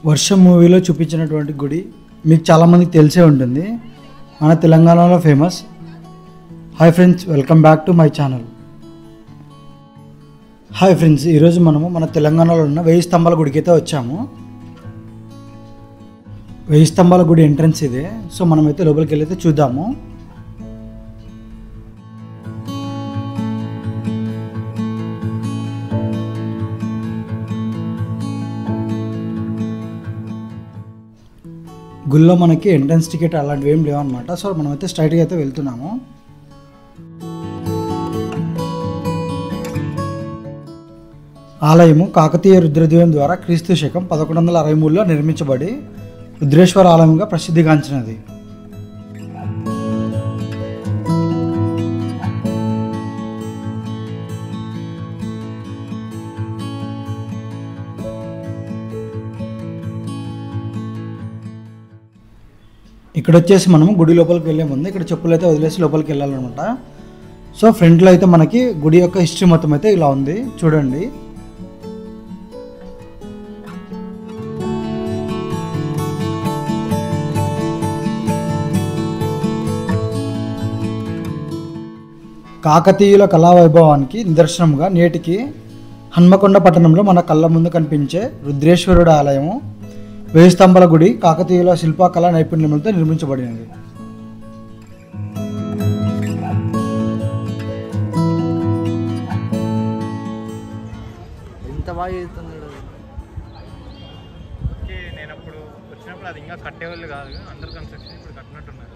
వర్షం మూవీలో చూపించినటువంటి గుడి మీకు చాలామందికి తెలిసే ఉంటుంది. మన తెలంగాణలో famous. Hi friends, welcome back to my channel. Hi friends, ఈరోజు మనము మన తెలంగాణలో ఉన్న 1000 స్తంభాల గుడికి అయితే వచ్చాము. 1000 స్తంభాల గుడి ఎంట్రన్స్ ఇదే. సో మనమైతే లోపలికి వెళ్ళి అయితే చూద్దాము. గుళ్ళో మనకి ఎంట్రన్స్ టికెట్ అలాంటివి ఏం లేవన్నమాట. సో మనమైతే స్ట్రైట్గా అయితే వెళ్తున్నాము. ఆలయము కాకతీయ రుద్రదేవం ద్వారా క్రీస్తు శకం 1163లో నిర్మించబడి రుద్రేశ్వర ఆలయంగా ప్రసిద్ధిగాంచినది. ఇక్కడ వచ్చేసి మనము గుడి లోపలికి వెళ్ళే ముందు ఇక్కడ చెప్పులు అయితే వదిలేసి లోపలికి వెళ్ళాలన్నమాట. సో ఫ్రంట్లో అయితే మనకి గుడి యొక్క హిస్టరీ మొత్తం అయితే ఇలా ఉంది, చూడండి. కాకతీయుల కళావైభవానికి నిదర్శనంగా నేటికి హన్మకొండ పట్టణంలో మన కళ్ళ ముందు కనిపించే రుద్రేశ్వరుడు ఆలయము 1000 స్తంభాల గుడి కాకతీయుల శిల్పకళా నైపుణ్యములతో నిర్మించబడినది. ఎంత బాగా చేస్తున్నాడు. నేను అప్పుడు వచ్చినప్పుడు అది ఇంకా కట్టేవాళ్ళు కాదు, అందరు కన్స్ట్రక్షన్ ఇప్పుడు కట్టినట్టున్నారు.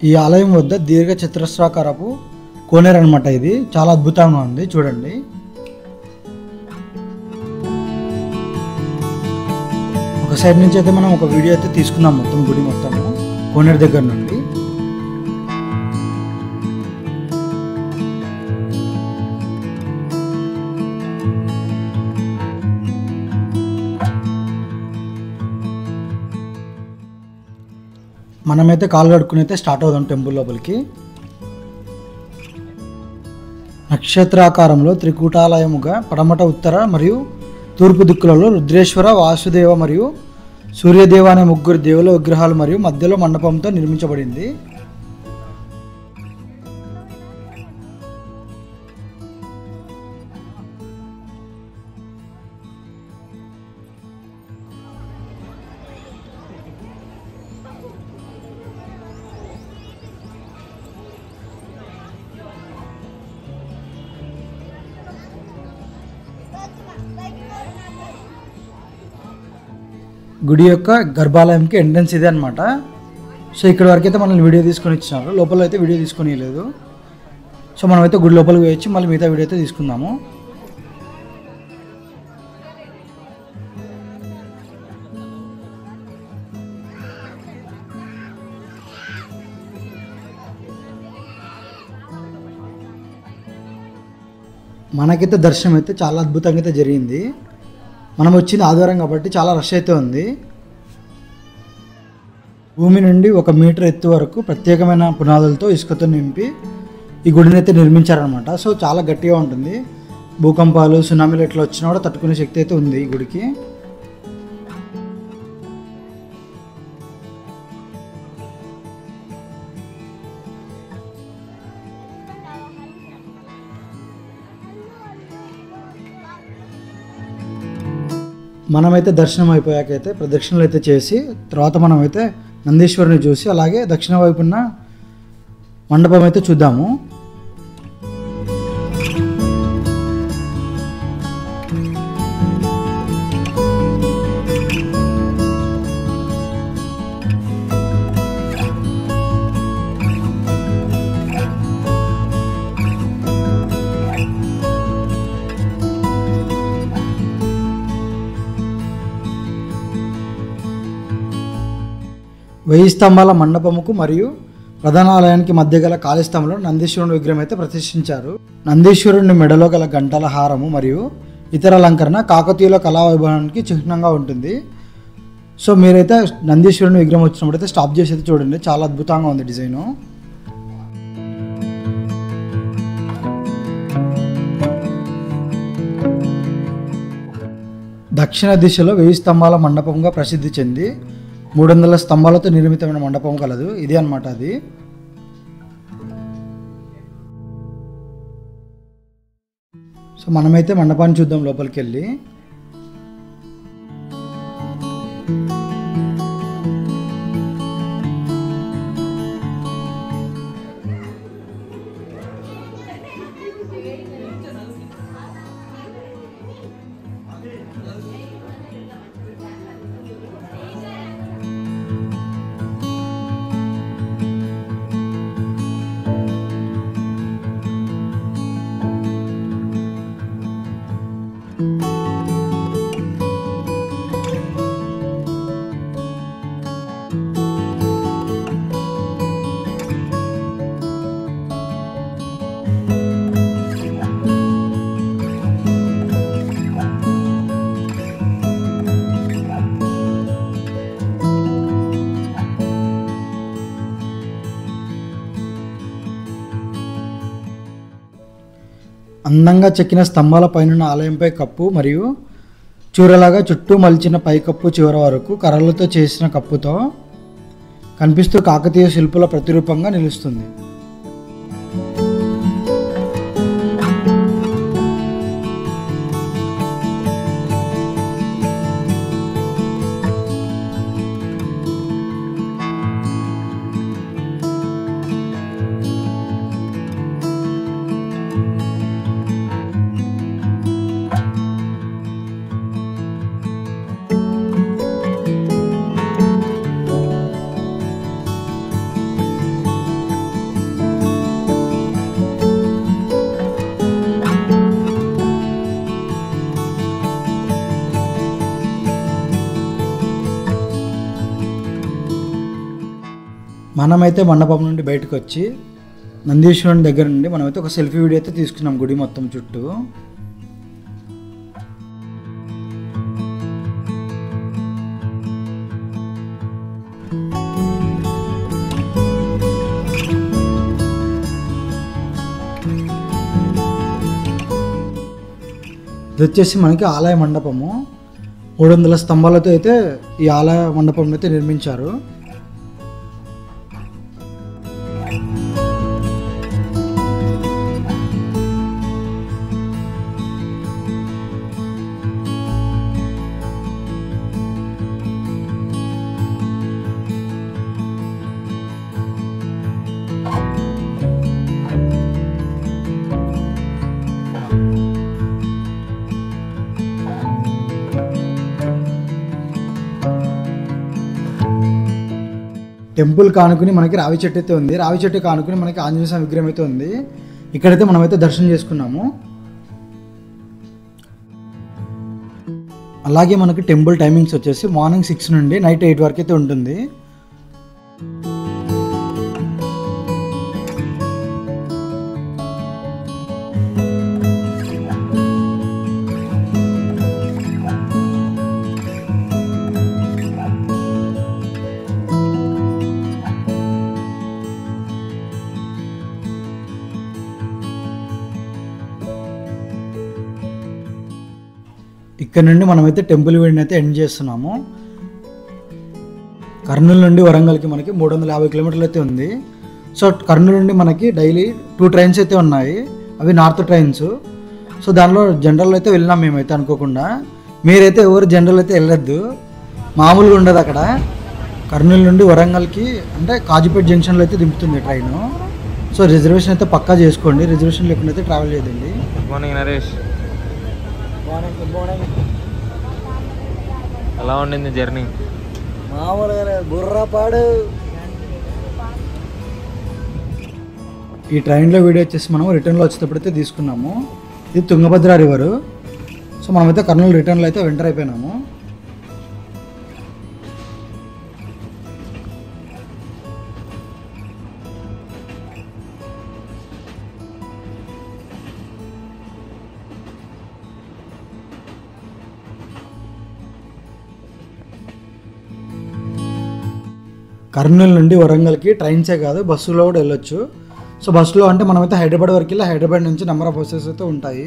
ఈ ఆలయం వద్ద దీర్ఘ చతురస్రాకారపు కోనేరు అనమాట. ఇది చాలా అద్భుతంగా ఉంది, చూడండి. ఒక సైడ్ నుంచి అయితే మనం ఒక వీడియో అయితే తీసుకున్నాం, మొత్తం గుడి మొత్తము కోనేరు దగ్గర నుండి. మనమైతే కాళ్ళు కడుక్కుని అయితే స్టార్ట్ అవుదాం టెంపుల్ లోపలికి. నక్షత్రాకారంలో త్రికూటాలయముగా పడమట, ఉత్తర మరియు తూర్పు దిక్కులలో రుద్రేశ్వర, వాసుదేవ మరియు సూర్యదేవ అనే 3 దేవుల విగ్రహాలు మరియు మధ్యలో మండపంతో నిర్మించబడింది. గుడి యొక్క గర్భాలయంకి ఎంట్రన్స్ ఇదే అనమాట. సో ఇక్కడ వరకు అయితే మనల్ని వీడియో తీసుకొని ఇచ్చినారు, లోపల అయితే వీడియో తీసుకొని లేదు. సో మనమైతే గుడి లోపలికి వేయచ్చు, మళ్ళీ మిగతా వీడియో అయితే తీసుకుందాము. మనకైతే దర్శనం అయితే చాలా అద్భుతంగా అయితే జరిగింది. మనం వచ్చింది ఆదివారం కాబట్టి చాలా రష్ అయితే ఉంది. భూమి నుండి 1 మీటర్ ఎత్తు వరకు ప్రత్యేకమైన పునాదులతో ఇసుకతో నింపి ఈ గుడిని అయితే నిర్మించారనమాట. సో చాలా గట్టిగా ఉంటుంది. భూకంపాలు, సునామీలు ఎట్లా వచ్చినా కూడా తట్టుకునే శక్తి అయితే ఉంది ఈ గుడికి. మనమైతే దర్శనం అయిపోయాకైతే ప్రదక్షిణలు అయితే చేసి తర్వాత మనమైతే నందీశ్వరుని చూసి అలాగే దక్షిణ వైపున్న మండపం అయితే చూద్దాము. వెయ్యి స్తంభాల మండపముకు మరియు ప్రధాన ఆలయానికి మధ్య గల ఖాళీ స్థలంలో నందీశ్వరుని విగ్రహం అయితే ప్రతిష్ఠించారు. నందీశ్వరుని మెడలో గల గంటల హారము మరియు ఇతర అలంకరణ కాకతీయుల కళావైభవానికి చిహ్నంగా ఉంటుంది. సో మీరైతే నందీశ్వరుని విగ్రహం వచ్చినప్పుడు అయితే స్టాప్ చేసి అయితే చూడండి, చాలా అద్భుతంగా ఉంది డిజైను. దక్షిణ దిశలో 1000 స్తంభాల మండపంగా ప్రసిద్ధి చెంది 300 స్తంభాలతో నిర్మితమైన మండపం కలదు. ఇది అన్నమాట అది. సో మనమైతే మండపాన్ని చూద్దాం లోపలికి వెళ్ళి. అందంగా చెక్కిన స్తంభాల పైన ఆలయంపై కప్పు మరియు చూరలాగా చుట్టూ మలిచిన పైకప్పు చివరి వరకు కర్రలతో చేసిన కప్పుతో కనిపిస్తూ కాకతీయ శిల్పుల ప్రతిరూపంగా నిలుస్తుంది. మనమైతే మండపం నుండి బయటకు వచ్చి నందీశ్వరుని దగ్గర నుండి మనమైతే ఒక సెల్ఫీ వీడియో అయితే తీసుకున్నాం గుడి మొత్తం చుట్టూ. ఇది వచ్చేసి మనకి ఆలయ మండపము. 300 స్తంభాలతో అయితే ఈ ఆలయ మండపం అయితే నిర్మించారు. టెంపుల్ కానుకుని మనకి రావి చెట్టు అయితే ఉంది. రావి చెట్టు కానుకుని మనకి ఆంజనేయ స్వామి విగ్రహం అయితే ఉంది. ఇక్కడైతే మనమైతే దర్శనం చేసుకున్నాము. అలాగే మనకి టెంపుల్ టైమింగ్స్ వచ్చేసి మార్నింగ్ 6 నుండి నైట్ 8 వరకు అయితే ఉంటుంది. ఇక్కడ నుండి మనమైతే టెంపుల్ వీడిని అయితే ఎండ్ చేస్తున్నాము. కర్నూలు నుండి వరంగల్కి మనకి 350 కిలోమీటర్లు అయితే ఉంది. సో కర్నూలు నుండి మనకి డైలీ 2 ట్రైన్స్ అయితే ఉన్నాయి. అవి నార్త్ ట్రైన్స్. సో దానిలో జనరల్ అయితే వెళ్ళినాం మేమైతే అనుకోకుండా. మీరైతే ఎవరు జనరల్ అయితే వెళ్ళొద్దు, మామూలుగా ఉండదు అక్కడ. కర్నూలు నుండి వరంగల్కి అంటే కాజీపేట జంక్షన్లో అయితే దింపుతుంది ట్రైను. సో రిజర్వేషన్ అయితే పక్కా చేసుకోండి. రిజర్వేషన్ లేకుండా అయితే ట్రావెల్ చేయదండి. Good morning Naresh. ఎలా ఉండింది జర్నీ? మామూలుగా బుర్రపాడు. ఈ ట్రైన్లో వీడియో వచ్చేసి మనం రిటర్న్లో వచ్చేటప్పుడైతే తీసుకున్నాము. ఇది తుంగభద్ర రివరు. సో మనమైతే కర్నూలు రిటర్న్లో అయితే ఎంటర్ అయిపోయినాము. కర్నూలు నుండి వరంగల్కి ట్రైన్సే కాదు బస్సులో కూడా వెళ్ళొచ్చు. సో బస్సులో అంటే మనమైతే హైదరాబాద్ వరకు వెళ్ళి హైదరాబాద్ నుంచి నెంబర్ ఆఫ్ బస్సెస్ అయితే ఉంటాయి.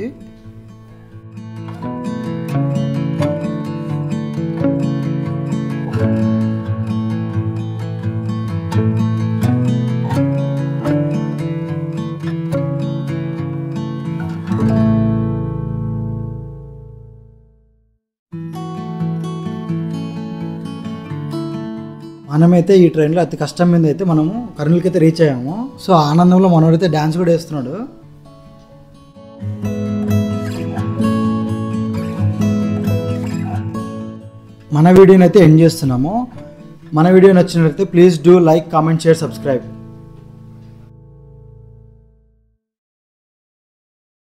మనమైతే ఈ ట్రైన్లో అతి కష్టం మీద అయితే మనము కర్నూలుకి అయితే రీచ్ అయ్యాము. సో ఆనందంలో మనోడైతే డ్యాన్స్ కూడా వేస్తున్నాడు. మన వీడియోని అయితే ఎండ్ చేస్తున్నాము. మన వీడియో నచ్చినట్లయితే please do like, comment, share, subscribe.